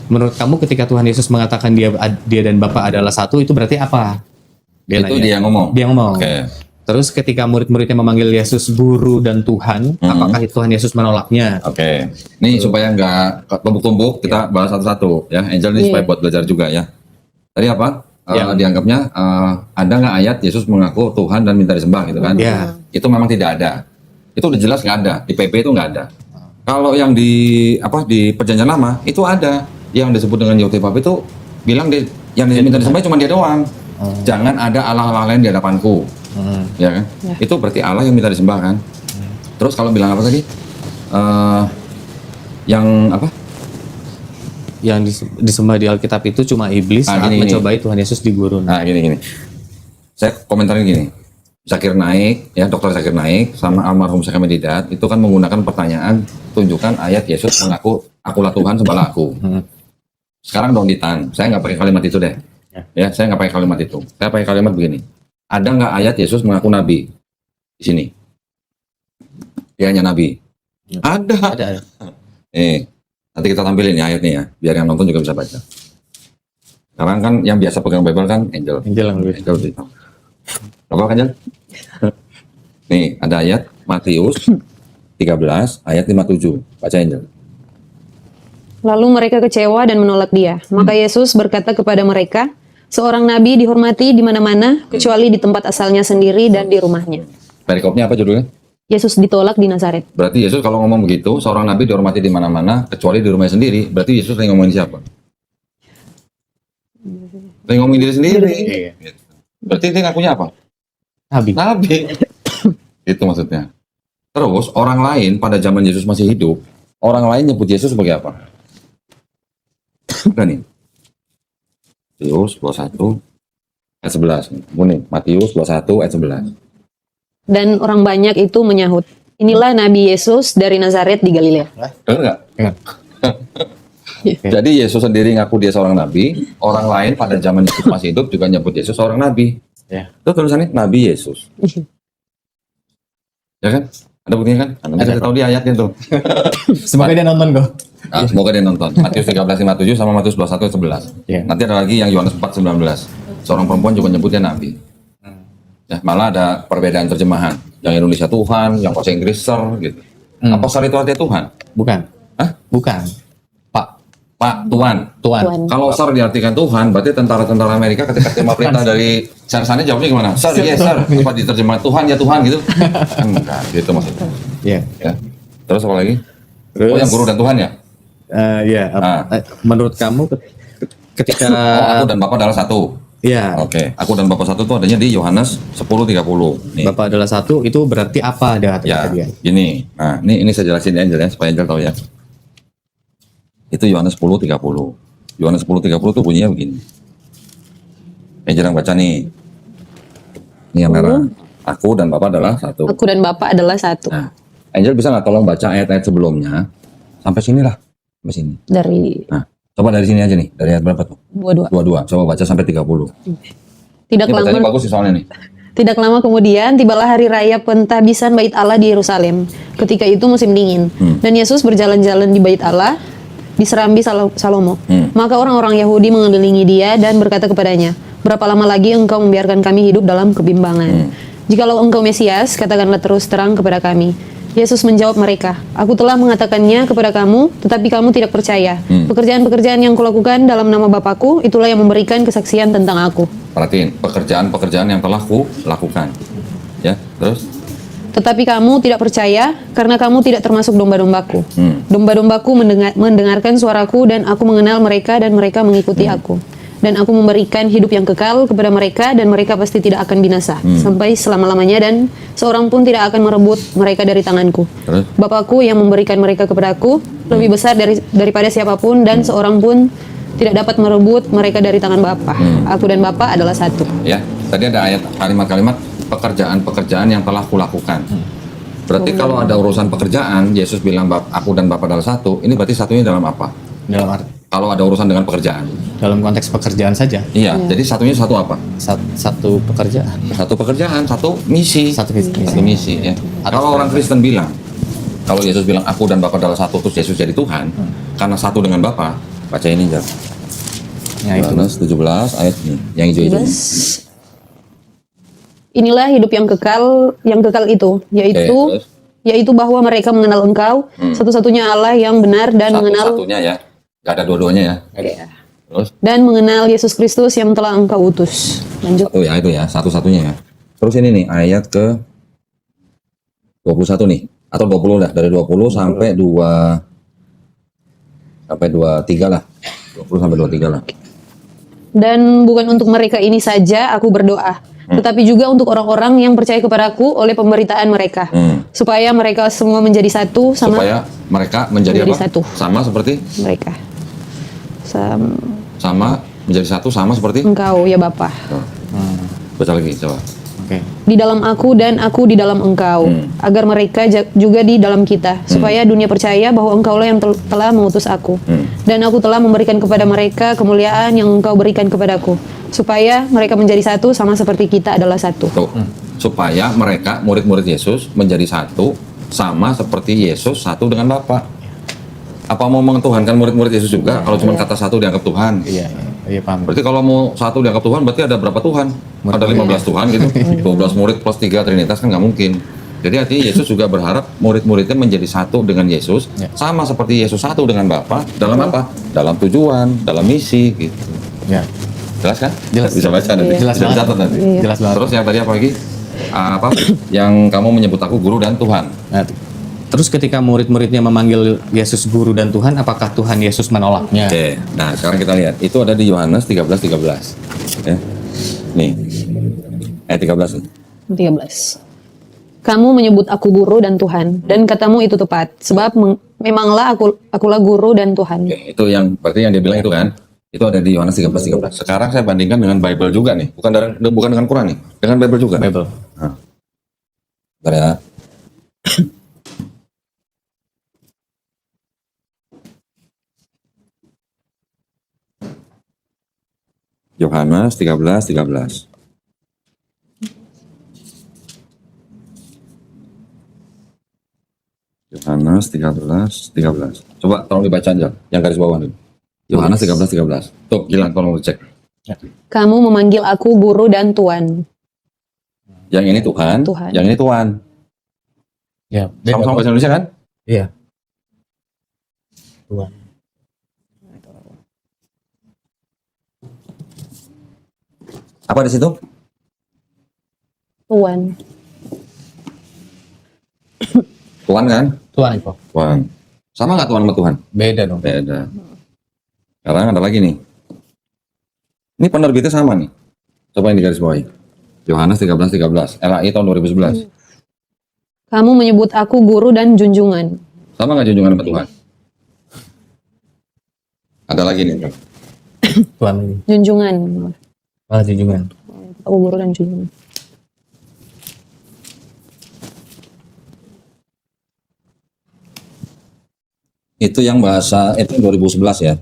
Speaker 3: Menurut kamu ketika Tuhan Yesus mengatakan dia dan Bapa adalah satu, itu berarti apa?
Speaker 1: Itu
Speaker 3: nanya.
Speaker 1: dia ngomong.
Speaker 3: Dia ngomong.
Speaker 1: Oke.
Speaker 3: Terus ketika murid-muridnya memanggil Yesus guru dan Tuhan, apakah Tuhan Yesus menolaknya?
Speaker 1: Oke. Nih supaya nggak tumpuk-tumpuk, kita bahas satu-satu ya. Angel ini supaya buat belajar juga ya. Tadi apa? Dianggapnya ada nggak ayat Yesus mengaku Tuhan dan minta disembah gitu kan?
Speaker 3: Ya.
Speaker 1: Itu memang tidak ada. Itu udah jelas nggak ada. Di PP itu nggak ada. Kalau yang di Perjanjian Lama itu ada. Yang disebut dengan Yod-Heh-Vav itu bilang yang diminta disembah cuma dia doang. Jangan ada Allah-Allah lain di hadapanku. Ya kan? Itu berarti Allah yang minta disembah kan? Terus kalau bilang apa tadi? Yang apa?
Speaker 3: Yang disembah di Alkitab itu cuma iblis saat mencobai Tuhan Yesus di gurun.
Speaker 1: Nah gini. Saya komentarin gini. Zakir Naik, ya Dr. Zakir Naik sama almarhum Syekh Ahmad Didat itu kan menggunakan pertanyaan tunjukkan ayat Yesus mengaku akulah Tuhan sembahlah aku. Sekarang dong Ditan, saya nggak pakai kalimat itu deh. Ya, saya nggak pakai kalimat itu. Saya pakai kalimat begini. Ada nggak ayat Yesus mengaku nabi di sini? Dia hanya nabi. Ada. Nanti kita tampilin ya ayatnya ya, biar yang nonton juga bisa baca. Sekarang kan yang biasa pegang Bible kan Angel. Angel. Apa kan Angel? Nih, ada ayat Matius 13 ayat 57. Baca Angel.
Speaker 2: Lalu mereka kecewa dan menolak dia. Maka Yesus berkata kepada mereka, seorang nabi dihormati di mana-mana, kecuali di tempat asalnya sendiri dan di rumahnya.
Speaker 1: Perikopnya apa judulnya?
Speaker 2: Yesus ditolak di Nazaret.
Speaker 1: Berarti Yesus kalau ngomong begitu, seorang nabi dihormati di mana-mana, kecuali di rumahnya sendiri. Berarti Yesus lagi ngomongin siapa? Lagi ngomongin diri sendiri. Berarti dia ngakunya apa? Nabi. Itu maksudnya. Terus orang lain pada zaman Yesus masih hidup, orang lain nyebut Yesus sebagai apa? Udah nih. Matius 21 ayat 11. Nih, Matius 21 ayat 11.
Speaker 2: Dan orang banyak itu menyahut, inilah Nabi Yesus dari Nazaret di Galilea.
Speaker 1: Dengar nggak? Jadi Yesus sendiri ngaku dia seorang nabi, orang lain pada zaman Yesus masih hidup juga nyebut Yesus seorang nabi.
Speaker 3: Ya.
Speaker 1: Itu tulisannya Nabi Yesus. Ya kan? Ada buktinya kan? Nanti kita tahu di ayatnya tuh.
Speaker 3: Semoga dia nonton kok.
Speaker 1: Nah, semoga dia nonton. Matius 13:57 sama Matius 21:11.
Speaker 3: Iya.
Speaker 1: Nanti ada lagi yang Yohanes 4:19. Seorang perempuan juga nyebutnya nabi. Ya, malah ada perbedaan terjemahan. Yang Indonesia Tuhan, yang bahasa Inggris Sir gitu. Apa Sir itu artinya Tuhan?
Speaker 3: Bukan.
Speaker 1: Hah?
Speaker 3: Bukan.
Speaker 1: Pak, Tuan.
Speaker 3: Tuan.
Speaker 2: Tuan.
Speaker 1: Kalau Sir diartikan Tuhan, berarti tentara-tentara Amerika ketika terima perintah dari sana jawabnya gimana? Sir, yes sir. Apa diterjemah Tuhan ya Tuhan gitu? Enggak, gitu maksudnya.
Speaker 3: Iya.
Speaker 1: Ya. Terus apa lagi?
Speaker 3: Terus
Speaker 1: Oh, yang guru dan Tuhan ya?
Speaker 3: Iya, menurut kamu ketika
Speaker 1: Oh, aku dan Bapak adalah satu.
Speaker 3: Iya,
Speaker 1: Oke, aku dan Bapak satu itu adanya di Yohanes 10:30. Nih.
Speaker 3: Bapak adalah satu itu berarti apa ada
Speaker 1: Ya,
Speaker 3: kata dia?
Speaker 1: gini. Nah, ini saya jelasin ya Angel ya, supaya Angel tahu ya. Itu Yohanes 10:30. Yohanes 10:30 tuh bunyinya begini. Angel yang baca nih. Ini yang merah. Aku dan Bapak adalah satu.
Speaker 2: Aku dan Bapak adalah satu.
Speaker 1: Nah, Angel bisa nggak tolong baca ayat-ayat sebelumnya sampai sini lah, sampai sini.
Speaker 2: Dari
Speaker 1: Nah, coba dari sini aja nih, dari ayat berapa tuh?
Speaker 2: 22.
Speaker 1: 22. Coba baca sampai 30.
Speaker 2: Tidak
Speaker 1: Ini bacanya
Speaker 2: lama
Speaker 1: bagus sih soalnya nih.
Speaker 2: Tidak lama kemudian tibalah hari raya pentahbisan Bait Allah di Yerusalem. Ketika itu musim dingin dan Yesus berjalan-jalan di Bait Allah di Serambi Salomo. Maka orang-orang Yahudi mengelilingi dia dan berkata kepadanya, "Berapa lama lagi engkau membiarkan kami hidup dalam kebimbangan? Jikalau engkau Mesias, katakanlah terus terang kepada kami." Yesus menjawab mereka, "Aku telah mengatakannya kepada kamu, tetapi kamu tidak percaya. Pekerjaan-pekerjaan yang kulakukan dalam nama Bapakku, itulah yang memberikan kesaksian tentang aku.
Speaker 1: Perhatiin, pekerjaan-pekerjaan yang telah ku lakukan. Ya, terus?
Speaker 2: Tetapi kamu tidak percaya, karena kamu tidak termasuk domba-dombaku. Domba-dombaku mendengarkan suaraku, dan aku mengenal mereka, dan mereka mengikuti aku. Dan aku memberikan hidup yang kekal kepada mereka, dan mereka pasti tidak akan binasa sampai selama-lamanya, dan seorang pun tidak akan merebut mereka dari tanganku.
Speaker 1: Terus?
Speaker 2: Bapakku yang memberikan mereka kepadaku lebih besar daripada siapapun, dan seorang pun tidak dapat merebut mereka dari tangan Bapa. Aku dan Bapa adalah satu."
Speaker 1: Ya, tadi ada ayat kalimat-kalimat pekerjaan-pekerjaan yang telah kulakukan. Berarti kalau ada urusan pekerjaan, Yesus bilang aku dan Bapa adalah satu. Ini berarti satunya dalam apa?
Speaker 3: Dalam arti
Speaker 1: Kalau ada urusan dengan pekerjaan.
Speaker 3: dalam konteks pekerjaan saja.
Speaker 1: Iya, jadi satunya satu apa?
Speaker 3: Satu pekerjaan.
Speaker 1: Satu pekerjaan, satu misi.
Speaker 3: Satu misi.
Speaker 1: Satu misi ya. Kalau orang Kristen bilang, kalau Yesus bilang aku dan Bapa adalah satu, terus Yesus jadi Tuhan, karena satu dengan Bapa, baca ini Jar.
Speaker 3: Ya itu.
Speaker 1: Yohanes 17 ayat ini, yang hijau-hijau. ini.
Speaker 2: Inilah hidup yang kekal itu, yaitu
Speaker 1: terus?
Speaker 2: yaitu bahwa mereka mengenal Engkau, satu-satunya Allah yang benar, dan mengenal
Speaker 1: Satu-satunya ya, nggak ada dua-duanya ya. Terus?
Speaker 2: dan mengenal Yesus Kristus yang telah Engkau utus. Lanjut.
Speaker 1: Satu ya, itu ya, satu-satunya ya. Terus ini nih, ayat ke 21 nih, atau 20 dah, dari 20 sampai 23 lah. 20 sampai 23 lah.
Speaker 2: Dan bukan untuk mereka ini saja aku berdoa, tetapi juga untuk orang-orang yang percaya kepadaku oleh pemberitaan mereka, supaya mereka semua menjadi satu sama
Speaker 1: Supaya mereka menjadi
Speaker 2: Menjadi
Speaker 1: apa?
Speaker 2: satu.
Speaker 1: Sama seperti?
Speaker 2: mereka.
Speaker 1: Sama, menjadi satu sama seperti?
Speaker 2: Engkau ya Bapa.
Speaker 1: Tuh. Baca lagi, coba.
Speaker 3: Oke.
Speaker 2: Di dalam aku dan aku di dalam Engkau, agar mereka juga di dalam kita, supaya dunia percaya bahwa Engkaulah yang telah mengutus aku. Dan aku telah memberikan kepada mereka kemuliaan yang Engkau berikan kepadaku, supaya mereka menjadi satu sama seperti kita adalah satu.
Speaker 1: Tuh. Supaya mereka, murid-murid Yesus, menjadi satu sama seperti Yesus satu dengan Bapa. Apa mau mentuhankan murid-murid Yesus juga? Kalau cuma kata satu dianggap Tuhan.
Speaker 3: Iya paham.
Speaker 1: Berarti kalau mau satu dianggap Tuhan, berarti ada berapa Tuhan? Ada 15 Tuhan gitu. 12 murid plus 3 Trinitas kan nggak mungkin. Jadi artinya Yesus juga berharap murid-muridnya menjadi satu dengan Yesus, sama seperti Yesus satu dengan Bapa. Dalam apa? Dalam tujuan, dalam misi gitu.
Speaker 3: Ya.
Speaker 1: Jelas kan?
Speaker 3: Jelas.
Speaker 1: Bisa baca nanti.
Speaker 3: Jelas
Speaker 1: Bisa
Speaker 3: banget.
Speaker 1: dicatat nanti.
Speaker 3: Jelas banget.
Speaker 1: Terus yang tadi apa lagi? Apa? Yang kamu menyebut aku guru dan Tuhan.
Speaker 3: Nah, terus ketika murid-muridnya memanggil Yesus guru dan Tuhan, apakah Tuhan Yesus menolaknya?
Speaker 1: Oke. Nah, sekarang kita lihat. Itu ada di Yohanes 13:13. Ya. Nih. Ayat 13 nih.
Speaker 2: 13. Kamu menyebut aku guru dan Tuhan, dan katamu itu tepat, sebab memanglah akulah guru dan Tuhan.
Speaker 1: Oke, itu yang berarti yang dia bilang itu kan. Itu ada di Yohanes 13:13. Sekarang saya bandingkan dengan Bible juga nih. Bukan dengan Quran nih. Dengan Bible juga.
Speaker 3: Bible.
Speaker 1: Nah. Bentar ya. Yohanes 13:13. Yohanes 13. Coba tolong dibaca aja yang garis bawah dulu. Yohanes 13. Tuh, Gilang tolong cek.
Speaker 2: Kamu memanggil aku guru dan tuan.
Speaker 1: Yang ini Tuhan,
Speaker 2: Tuhan.
Speaker 1: yang ini Tuhan.
Speaker 3: Ya,
Speaker 1: Sama-sama bahasa Indonesia kan?
Speaker 3: Iya. Tuhan.
Speaker 1: Apa di situ?
Speaker 2: Tuan.
Speaker 1: Tuhan kan?
Speaker 3: Tuhan itu.
Speaker 1: Tuhan. Sama nggak Tuhan sama Tuhan?
Speaker 3: Beda dong.
Speaker 1: Beda. Sekarang ada lagi nih. Ini penerbitnya sama nih. Coba yang di garis bawahi. Yohanes 13. LAI tahun 2011.
Speaker 2: Kamu menyebut aku guru dan junjungan.
Speaker 1: Sama nggak junjungan sama Tuhan? Ada lagi nih.
Speaker 3: Tuhan.
Speaker 2: Junjungan.
Speaker 3: Junjungan.
Speaker 2: Aku guru dan junjungan.
Speaker 1: Itu yang bahasa itu 2011 ya.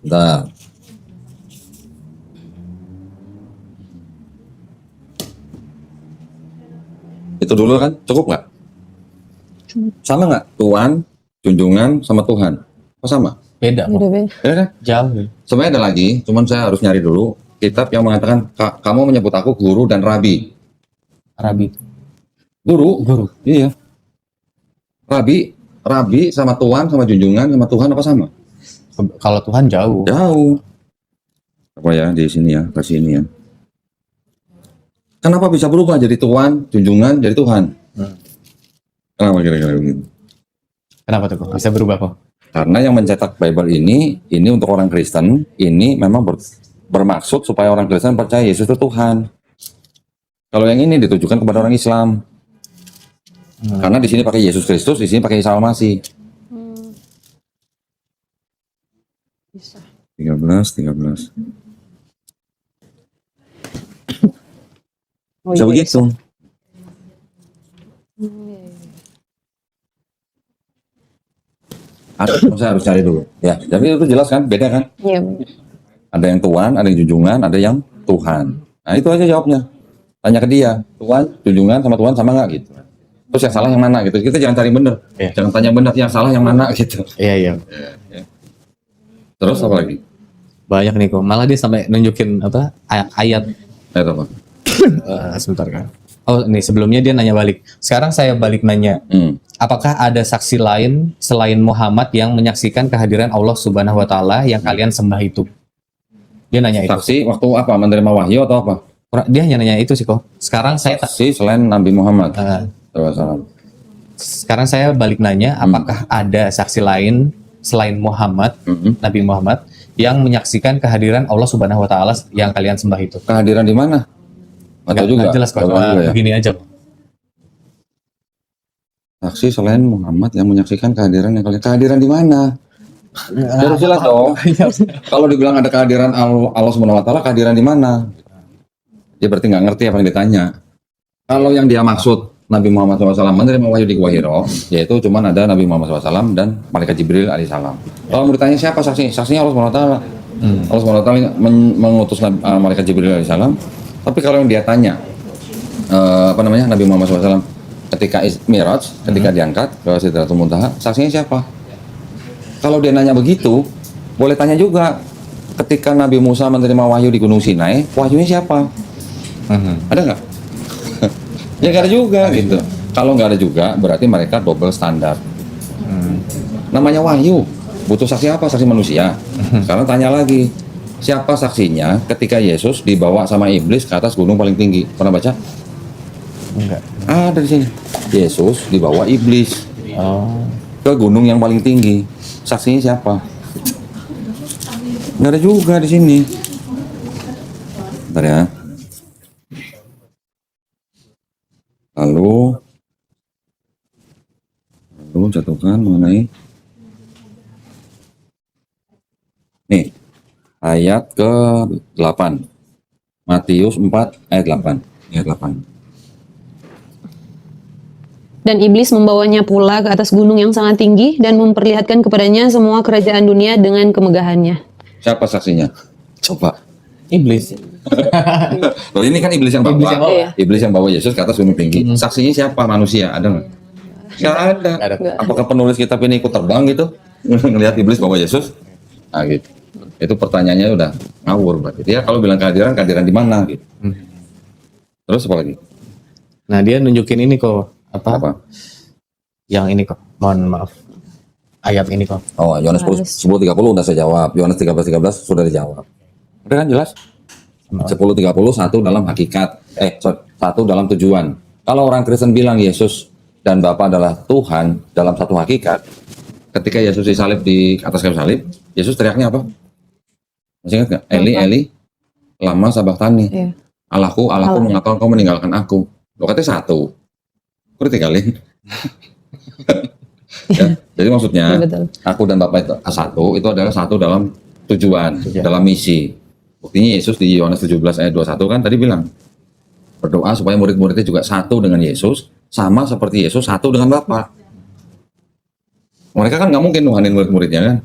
Speaker 1: Bentar. Itu dulu kan cukup nggak? Sama nggak? Tuhan, junjungan sama Tuhan. Oh sama?
Speaker 3: Beda. Kok.
Speaker 2: Beda-beda.
Speaker 1: Ya kan?
Speaker 3: Jauh. Ya.
Speaker 1: Sebenarnya ada lagi, cuman saya harus nyari dulu kitab yang mengatakan kamu menyebut aku guru dan rabi.
Speaker 3: Rabi.
Speaker 1: Guru?
Speaker 3: Guru.
Speaker 1: Iya. Rabi sama Tuhan sama junjungan sama Tuhan apa sama?
Speaker 3: Kalau Tuhan jauh.
Speaker 1: Jauh. Apa ya di sini ya, kasih ini ya. Kenapa bisa berubah jadi Tuhan, junjungan, jadi Tuhan? Kenapa kira-kira begitu?
Speaker 3: Kenapa tuh kok? Bisa berubah kok?
Speaker 1: Karena yang mencetak Bible ini untuk orang Kristen, ini memang bermaksud supaya orang Kristen percaya Yesus itu Tuhan. Kalau yang ini ditujukan kepada orang Islam. Karena di sini pakai Yesus Kristus, di sini pakai Isa Al-Masih. 13.
Speaker 2: Oh,
Speaker 1: Bisa
Speaker 2: iya.
Speaker 1: begitu. Saya harus cari dulu. Ya, tapi itu jelas kan, beda kan?
Speaker 2: Iya.
Speaker 1: Ada yang Tuhan, ada yang junjungan, ada yang Tuhan. Nah itu aja jawabnya. Tanya ke dia, Tuhan, junjungan sama Tuhan sama nggak gitu. Terus yang salah yang mana gitu. Kita jangan cari bener, jangan tanya bener, yang salah yang mana gitu.
Speaker 3: Iya.
Speaker 1: Terus apa lagi?
Speaker 3: Banyak nih kok. Malah dia sampai nunjukin apa ayat.
Speaker 1: Ayat apa?
Speaker 3: Sebentar kan. Oh, nih sebelumnya dia nanya balik. Sekarang saya balik nanya. Apakah ada saksi lain selain Muhammad yang menyaksikan kehadiran Allah Subhanahu wa taala yang kalian sembah itu? Dia nanya itu.
Speaker 1: Saksi waktu apa? Menerima wahyu atau apa?
Speaker 3: Dia hanya nanya itu sih kok. Sekarang saya
Speaker 1: Saksi selain Nabi Muhammad.
Speaker 3: Sekarang saya balik nanya, apakah ada saksi lain selain Muhammad, Nabi Muhammad, yang menyaksikan kehadiran Allah Subhanahu wa taala yang kalian sembah itu?
Speaker 1: Kehadiran di mana? Atau juga?
Speaker 3: Nggak jelas kok.
Speaker 1: Ya?
Speaker 3: Begini aja.
Speaker 1: Saksi selain Muhammad yang menyaksikan kehadiran yang kehadiran di mana? Harus jelas dong. Kalau dibilang ada kehadiran Allah Subhanahu wa taala, kehadiran di mana? Dia berarti nggak ngerti apa yang ditanya. Kalau yang dia maksud Nabi Muhammad SAW menerima wahyu di Gua Hiro, yaitu cuman ada Nabi Muhammad SAW dan Malaikat Jibril alaihissalam. Kalau mau ditanya siapa saksi? Saksinya Allah Subhanahu wa taala. Allah Subhanahu wa taala mengutus Malaikat Jibril alaihissalam. Tapi kalau yang dia tanya Nabi Muhammad SAW ketika Mi'raj, ketika diangkat ke Sidratul Muntaha, saksinya siapa? Kalau dia nanya begitu, boleh tanya juga ketika Nabi Musa menerima wahyu di Gunung Sinai, wahyunya siapa? Ada nggak? Ya nggak ada juga gitu. Kalau nggak ada juga, berarti mereka double standar. Namanya wahyu, butuh saksi apa? Saksi manusia. Sekarang tanya lagi, siapa saksinya ketika Yesus dibawa sama iblis ke atas gunung paling tinggi? Pernah baca?
Speaker 3: Enggak.
Speaker 1: Ada di sini. Yesus dibawa iblis ke gunung yang paling tinggi. Saksinya siapa? Nggak ada juga di sini. Bentar ya. Lalu jatuhkan mengenai nih ayat ke-8 Matius 4 ayat 8 ayat 8.
Speaker 2: Dan iblis membawanya pula ke atas gunung yang sangat tinggi dan memperlihatkan kepadanya semua kerajaan dunia dengan kemegahannya.
Speaker 1: Siapa saksinya? Coba.
Speaker 3: Iblis.
Speaker 1: Loh ini kan iblis yang bawa.
Speaker 3: Iblis yang bawa.
Speaker 2: Iya.
Speaker 1: Iblis yang bawa Yesus ke atas gunung tinggi. Saksinya siapa? Manusia. Ada nggak? Nggak ada. Apakah penulis kitab ini ikut terbang gitu? Ngelihat iblis bawa Yesus? Nah gitu. Itu pertanyaannya udah ngawur berarti. Dia kalau bilang kehadiran di mana gitu. Terus apa lagi?
Speaker 3: Nah dia nunjukin ini kok apa? Yang ini kok. Mohon maaf. Ayat ini kok.
Speaker 1: Oh, Yohanes 10:30 udah saya jawab. Yohanes 13:13 sudah dijawab. Udah kan jelas? 10:30 satu dalam hakikat. Satu dalam tujuan. Kalau orang Kristen bilang Yesus dan Bapa adalah Tuhan dalam satu hakikat, ketika Yesus disalib di atas kayu salib, Yesus teriaknya apa? Masih ingat nggak? Eli, Eli, lama sabachthani.
Speaker 2: Iya.
Speaker 1: Allahku,
Speaker 2: Allah.
Speaker 1: mengapa engkau meninggalkan aku? Lo katanya satu. Kok ditinggalin? Ya, jadi maksudnya
Speaker 2: Iya, betul.
Speaker 1: aku dan Bapak itu satu, itu adalah satu dalam tujuan, dalam misi. Buktinya Yesus di Yohanes 17 ayat 21 kan tadi bilang berdoa supaya murid-muridnya juga satu dengan Yesus, sama seperti Yesus satu dengan Bapa. Mereka kan nggak mungkin nuhanin murid-muridnya kan.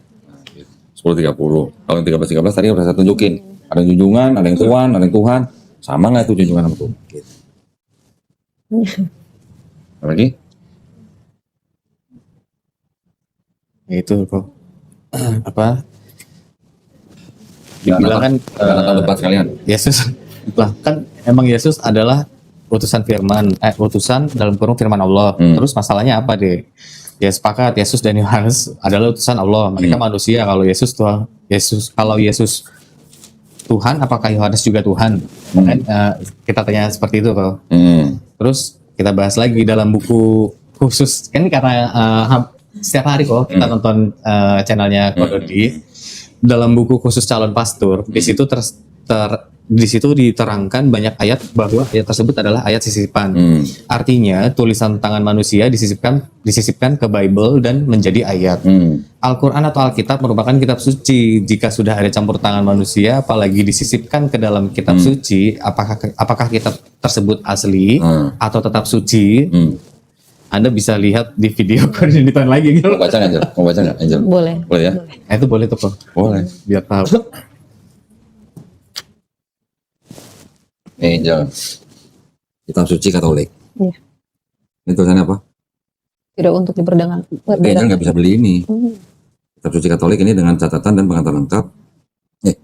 Speaker 1: 10:30. Kalau yang 13:13 tadi udah saya tunjukin. Ada yang junjungan, ada yang Tuhan, ada yang Tuhan. Sama nggak itu junjungan sama Tuhan? Gitu. Apa lagi?
Speaker 3: Itu kok. Apa?
Speaker 1: Gimana,
Speaker 3: Dibilang kan
Speaker 1: nonton debat sekalian.
Speaker 3: Yesus lah kan emang Yesus adalah utusan utusan dalam kurung firman Allah. Terus masalahnya apa deh? Ya sepakat Yesus dan Yohanes adalah utusan Allah. Mereka manusia. Kalau Yesus Tuhan, apakah Yohanes juga Tuhan? Kan, kita tanya seperti itu kok. Terus kita bahas lagi dalam buku khusus kan karena setiap hari kok kita nonton channelnya Kododi. Dalam buku khusus calon pastor di situ di situ diterangkan banyak ayat bahwa ayat tersebut adalah ayat sisipan. Artinya tulisan tangan manusia disisipkan ke Bible dan menjadi ayat. Al-Quran atau Alkitab merupakan kitab suci. Jika sudah ada campur tangan manusia, apalagi disisipkan ke dalam kitab suci, apakah kitab tersebut asli atau tetap suci? Anda bisa lihat di video koordinatan lagi gitu.
Speaker 1: Mau baca nggak, Angel? Mau baca nggak, Angel?
Speaker 2: Boleh.
Speaker 1: Boleh ya?
Speaker 3: Nah, itu boleh tuh kok.
Speaker 1: Boleh.
Speaker 3: Biar tahu.
Speaker 1: Nih, Angel. Kitab suci Katolik.
Speaker 2: Iya.
Speaker 1: Ini tulisannya apa?
Speaker 2: Tidak untuk diperdagangkan.
Speaker 1: Angel nggak bisa beli ini. Kitab suci Katolik ini dengan catatan dan pengantar lengkap.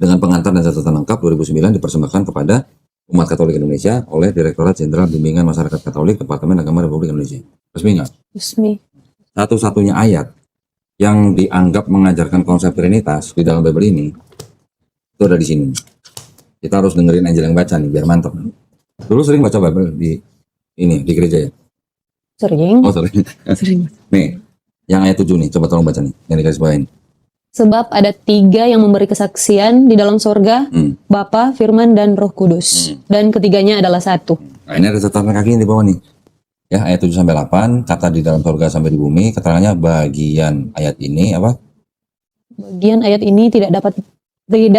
Speaker 1: Dengan pengantar dan catatan lengkap 2009 dipersembahkan kepada umat Katolik Indonesia oleh Direktorat Jenderal Bimbingan Masyarakat Katolik Departemen Agama Republik Indonesia. Resmi nggak?
Speaker 2: Resmi.
Speaker 1: Satu-satunya ayat yang dianggap mengajarkan konsep Trinitas di dalam Bible ini itu ada di sini. Kita harus dengerin Angel yang baca nih biar mantap. Dulu sering baca Bible di gereja ya?
Speaker 2: Sering.
Speaker 1: Oh sering.
Speaker 2: Sering.
Speaker 1: Nih, yang ayat 7 nih, coba tolong baca nih, yang dikasih bawain.
Speaker 2: Sebab ada 3 yang memberi kesaksian di dalam sorga, Bapa, Firman, dan Roh Kudus. Dan ketiganya adalah satu.
Speaker 1: Nah ini ada catatan kaki yang di bawah nih. Ya ayat 7-8, kata di dalam sorga sampai di bumi, keterangannya bagian ayat ini apa?
Speaker 2: Bagian ayat ini tidak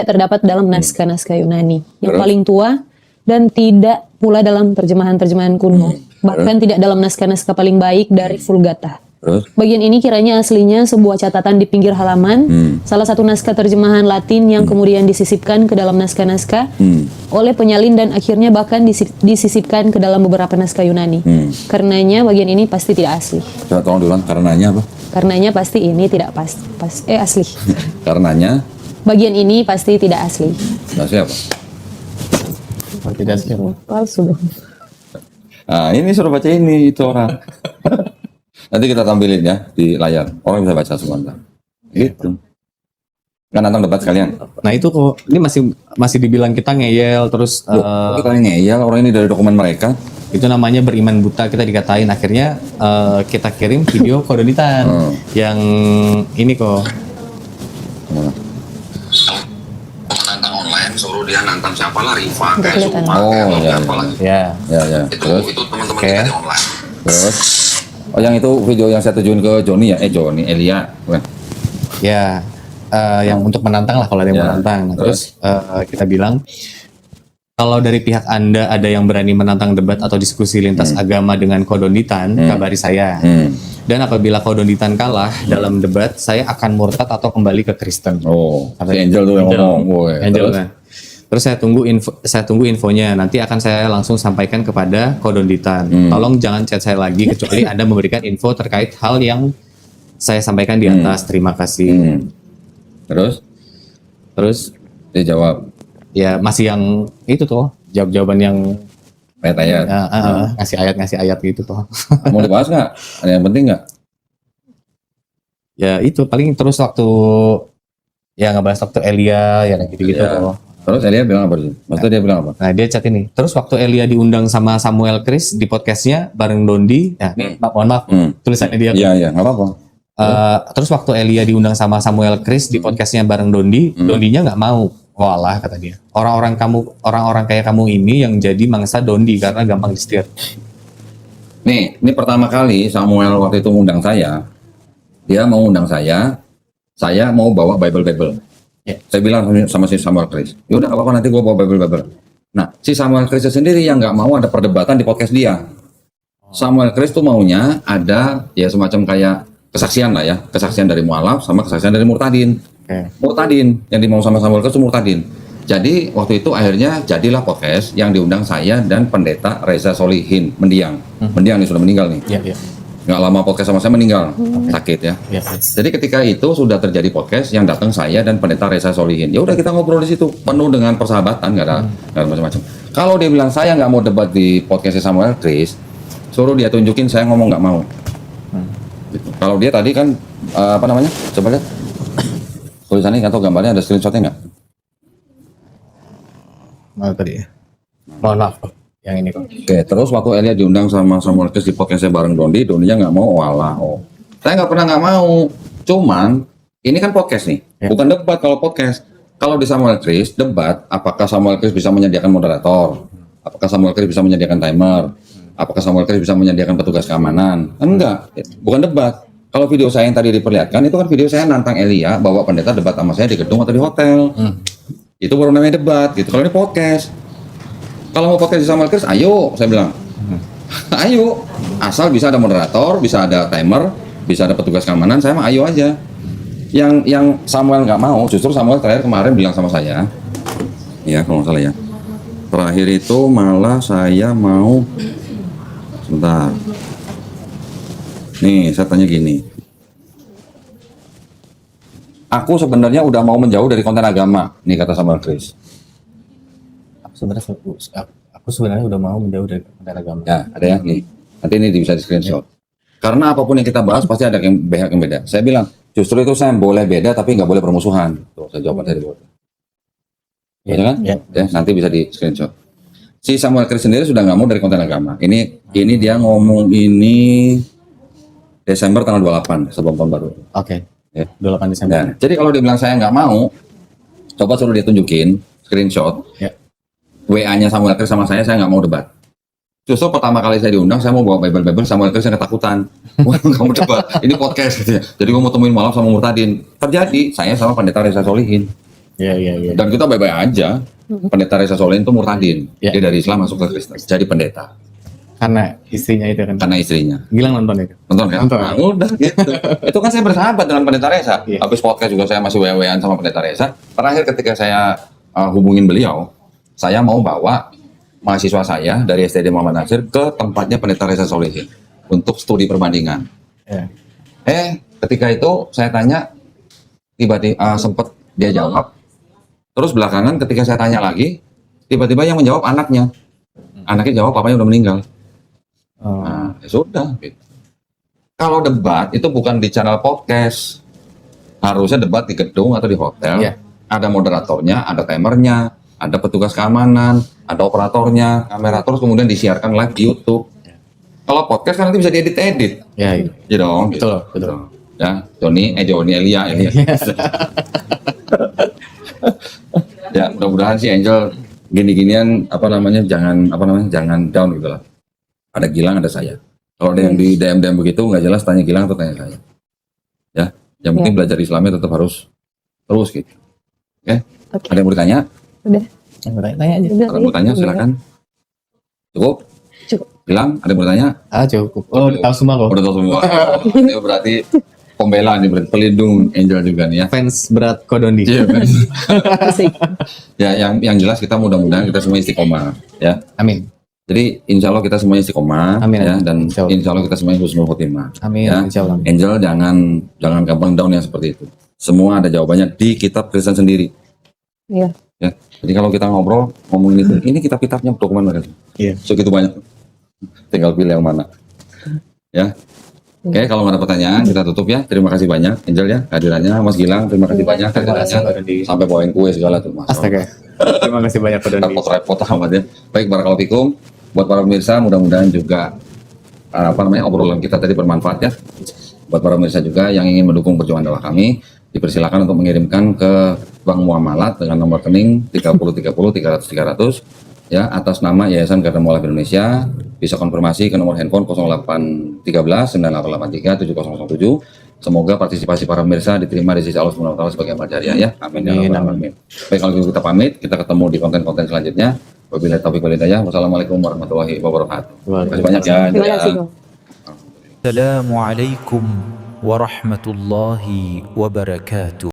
Speaker 2: terdapat dalam naskah-naskah Yunani yang
Speaker 1: Terus?
Speaker 2: paling tua dan tidak pula dalam terjemahan-terjemahan kuno. Bahkan tidak dalam naskah-naskah paling baik dari Vulgata.
Speaker 1: Terus?
Speaker 2: Bagian ini kiranya aslinya sebuah catatan di pinggir halaman, salah satu naskah terjemahan Latin yang kemudian disisipkan ke dalam naskah-naskah oleh penyalin dan akhirnya bahkan disisipkan ke dalam beberapa naskah Yunani. Karenanya bagian ini pasti tidak asli.
Speaker 1: Coba tolong diulang, karenanya apa?
Speaker 2: Karenanya pasti ini tidak asli.
Speaker 1: Karenanya,
Speaker 2: Bagian ini pasti tidak asli.
Speaker 1: nah siapa?
Speaker 3: Tidak sih.
Speaker 2: Palsu dong.
Speaker 1: Nah ini suruh baca ini, itu orang. Nanti kita tampilin ya di layar, orang bisa baca semua. Gitu. Kan nonton debat sekalian.
Speaker 3: Nah itu kok ini masih dibilang kita ngeyel terus
Speaker 1: Kita ngeyel, orang ini dari dokumen mereka.
Speaker 3: itu namanya beriman buta, kita dikatain. Akhirnya kita kirim video kodeditan yang ini kok.
Speaker 1: Nantang online, suruh dia nantang siapa lah, Riva,
Speaker 2: Udah kelihatan.
Speaker 3: Ya.
Speaker 1: Ya. Terus,
Speaker 4: Itu teman-teman
Speaker 3: Oke.
Speaker 4: kita di online.
Speaker 1: terus. Oh yang itu video yang saya tujuin ke Joni ya? Elia. Bukan?
Speaker 3: Ya, yang untuk menantang lah kalau ada yang
Speaker 1: Ya,
Speaker 3: menantang. Nah, terus kita bilang kalau dari pihak Anda ada yang berani menantang debat atau diskusi lintas agama dengan kodonitan, kabari saya. Dan apabila kodonitan kalah dalam debat, saya akan murtad atau kembali ke Kristen.
Speaker 1: Oh, si Angel tuh yang
Speaker 3: Angel.
Speaker 1: ngomong. Woy.
Speaker 3: Angel
Speaker 1: Terus?
Speaker 3: kan. Terus saya tunggu infonya. Nanti akan saya langsung sampaikan kepada Kodonditan. Tolong jangan chat saya lagi kecuali Anda memberikan info terkait hal yang saya sampaikan di atas. Terima kasih.
Speaker 1: Terus dia jawab,
Speaker 3: ya masih yang itu tuh, jawaban yang
Speaker 1: ayat-ayat.
Speaker 3: ngasih ayat gitu tuh.
Speaker 1: Mau dibahas nggak? Ada yang penting nggak?
Speaker 3: Ya itu paling terus waktu ya ngebahas waktu Elia ya gitu-gitu tuh.
Speaker 1: Terus Elia bilang apa sih? Maksudnya dia bilang apa?
Speaker 3: Nah dia chat ini. Terus waktu Elia diundang sama Samuel Chris di podcastnya bareng Dondi. Nah ini mohon maaf tulisannya dia.
Speaker 1: Iya nggak apa-apa.
Speaker 3: Terus waktu Elia diundang sama Samuel Chris di podcastnya bareng Dondi, Dondinya nggak mau. Walah kata dia. Orang-orang kayak kamu ini yang jadi mangsa Dondi karena gampang disetir.
Speaker 1: Nih, ini pertama kali Samuel waktu itu mengundang saya. Dia mau undang saya mau bawa Bible.
Speaker 3: Ya.
Speaker 1: Saya bilang sama si Samuel Chris, yaudah apa-apa nanti gue bawa Bible. Nah, si Samuel Chris sendiri yang nggak mau ada perdebatan di podcast dia. Samuel Chris tuh maunya ada ya semacam kayak kesaksian lah ya, kesaksian dari mualaf sama kesaksian dari murtadin. Murtadin yang dimau sama Samuel Chris itu murtadin. Jadi waktu itu akhirnya jadilah podcast yang diundang saya dan pendeta Reza Solihin Mendiang. Mendiang nih sudah meninggal nih.
Speaker 3: Iya.
Speaker 1: Nggak lama podcast sama saya meninggal, sakit ya. Jadi ketika itu sudah terjadi podcast yang datang saya dan pendeta Reza Solihin. Ya udah kita ngobrol di situ penuh dengan persahabatan, nggak ada macam-macam. Kalau dia bilang saya nggak mau debat di podcastnya Samuel Chris, suruh dia tunjukin saya ngomong nggak mau. Gitu. Kalau dia tadi kan apa namanya? Coba lihat tulisannya atau gambarnya ada screenshotnya nggak?
Speaker 3: Mana tadi ya? Mohon maaf. Yang ini kok.
Speaker 1: Oke, terus waktu Elia diundang sama Samuel Chris di podcastnya bareng Dondinya nggak mau, saya nggak pernah nggak mau, cuman ini kan podcast nih, bukan debat. Kalau podcast, kalau di Samuel Chris debat, apakah Samuel Chris bisa menyediakan moderator, apakah Samuel Chris bisa menyediakan timer, apakah Samuel Chris bisa menyediakan petugas keamanan, kan enggak, bukan debat. Kalau video saya yang tadi diperlihatkan, itu kan video saya nantang Elia bawa pendeta debat sama saya di gedung atau di hotel, itu baru namanya debat gitu. Kalau ini podcast. Kalau mau podcast di Samuel Chris, ayo, saya bilang. Ayo, asal bisa ada moderator, bisa ada timer, bisa ada petugas keamanan, saya mah ayo aja. Yang Samuel nggak mau, justru Samuel terakhir kemarin bilang sama saya, ya kalau nggak salah ya, terakhir itu malah saya mau, sebentar. Nih, saya tanya gini. Aku sebenarnya udah mau menjauh dari konten agama, nih kata Samuel Chris.
Speaker 3: Aku sebenarnya udah mau menjauh dari konten agama.
Speaker 1: Ya, ada ya nih. Nanti ini bisa di screenshot. Karena apapun yang kita bahas pasti ada yang pihak yang beda. Saya bilang, justru itu saya boleh beda tapi nggak boleh permusuhan. Tuh, saya jawab tadi. Ya kan? Ya, nanti bisa di screenshot. Si Samuel Chris sendiri sudah nggak mau dari konten agama. Ini dia ngomong ini Desember tanggal 28 sebelum tahun baru.
Speaker 3: Oke.
Speaker 1: Ya.
Speaker 3: 28 Desember.
Speaker 1: Dan, jadi kalau dia bilang saya nggak mau, coba suruh dia tunjukin screenshot.
Speaker 3: Ya.
Speaker 1: WA-nya Samuel Chris sama saya nggak mau debat. Justru pertama kali saya diundang, saya mau bawa Bible, Samuel Chris yang ketakutan. Wah, kamu debat, ini podcast gitu ya. Jadi gue mau temuin malam sama Murtadin. Terjadi, saya sama pendeta Reza Solihin.
Speaker 3: Iya.
Speaker 1: Dan kita baik-baik aja. Pendeta Reza Solihin itu Murtadin.
Speaker 3: Ya.
Speaker 1: Dia dari Islam masuk ke Kristen, jadi pendeta.
Speaker 3: Karena istrinya itu kan.
Speaker 1: Karena istrinya.
Speaker 3: Gilang nonton itu.
Speaker 1: Nonton kan?
Speaker 3: Nonton.
Speaker 1: Nah, udah gitu. Itu kan saya bersahabat dengan pendeta Reza.
Speaker 3: Iya.
Speaker 1: Habis podcast juga saya masih WA-WAan sama pendeta Reza. Terakhir ketika saya hubungin beliau, saya mau bawa mahasiswa saya dari STD Muhammad Nasir ke tempatnya pendeta Reza Solihin untuk studi perbandingan.
Speaker 3: Ya.
Speaker 1: Ketika itu saya tanya, tiba-tiba sempat dia jawab. Terus belakangan ketika saya tanya lagi, tiba-tiba yang menjawab anaknya. Anaknya jawab, papanya udah meninggal. Nah, ya sudah. Gitu. Kalau debat itu bukan di channel podcast, harusnya debat di gedung atau di hotel.
Speaker 3: Yeah.
Speaker 1: Ada moderatornya, ada timernya, ada petugas keamanan, ada operatornya, kamera, terus kemudian disiarkan live di YouTube. Kalau podcast kan nanti bisa diedit-edit.
Speaker 3: Ya, iya.
Speaker 1: Ya dong.
Speaker 3: Betul.
Speaker 1: Ya, Johnny Elia. Ya, mudah-mudahan sih Angel gini-ginian jangan down gitu lah. Ada Gilang, ada saya. Kalau ada yang di DM begitu nggak jelas, tanya Gilang atau tanya saya. Ya, yang penting belajar Islamnya tetap harus terus gitu. Oke. Ada yang mau ditanya?
Speaker 2: Udah.
Speaker 3: Tanya aja.
Speaker 2: Udah,
Speaker 1: Kalau mau tanya silakan. Cukup?
Speaker 2: Cukup.
Speaker 1: Gilang, ada yang mau tanya?
Speaker 3: Cukup. Oh, udah tahu semua kok.
Speaker 1: Udah tahu semua. Ya berarti pembela nih, berarti pelindung Angel juga nih ya.
Speaker 3: Fans berat Kodondi.
Speaker 1: Iya kan?
Speaker 2: Asik.
Speaker 1: Ya, yang jelas kita mudah-mudahan kita semua istiqomah ya.
Speaker 3: Amin.
Speaker 1: Jadi insya Allah kita semuanya istiqomah
Speaker 3: Amin,
Speaker 1: ya,
Speaker 3: amin.
Speaker 1: dan
Speaker 3: Insya Allah.
Speaker 1: insya Allah kita semuanya husnul khotimah.
Speaker 3: Amin,
Speaker 1: Ya.
Speaker 3: insya Allah.
Speaker 1: Angel jangan gampang down ya seperti itu. Semua ada jawabannya di kitab Kristen sendiri.
Speaker 2: Iya.
Speaker 1: Ya. Jadi kalau kita ngobrol ngomongin itu, ini kitabnya dokumen mereka.
Speaker 3: Iya.
Speaker 1: Segitu banyak. Tinggal pilih yang mana. Ya. Oke, kalau nggak ada pertanyaan kita tutup ya. Terima kasih banyak Angel ya kehadirannya. Mas Gilang terima kasih banyak kehadirannya. Sampai bawain kue segala tuh Mas.
Speaker 3: Astaga. Terima kasih banyak Kodondi.
Speaker 1: Repot-repot amat ya. Baik, barakallahu fikum. Buat para pemirsa mudah-mudahan juga obrolan kita tadi bermanfaat ya. Buat para pemirsa juga yang ingin mendukung perjuangan dakwah kami, dipersilakan untuk mengirimkan ke Bank Muamalat dengan nomor rekening 3030 300 300 ya atas nama Yayasan Garda Mualaf Indonesia. Bisa konfirmasi ke nomor handphone 0813 9883 7007. Semoga partisipasi para pemirsa diterima di sisi Allah Subhanahu wa taala sebagai amal jariah ya. Amin ya rabbal alamin. Baik, kalau gitu kita pamit, kita ketemu di konten-konten selanjutnya. Wabillahi taufiq wal hidayah. Wassalamualaikum warahmatullahi wabarakatuh. Terima kasih banyak ya.
Speaker 2: Terima kasih, Bang.
Speaker 4: السلام عليكم ورحمة الله وبركاته.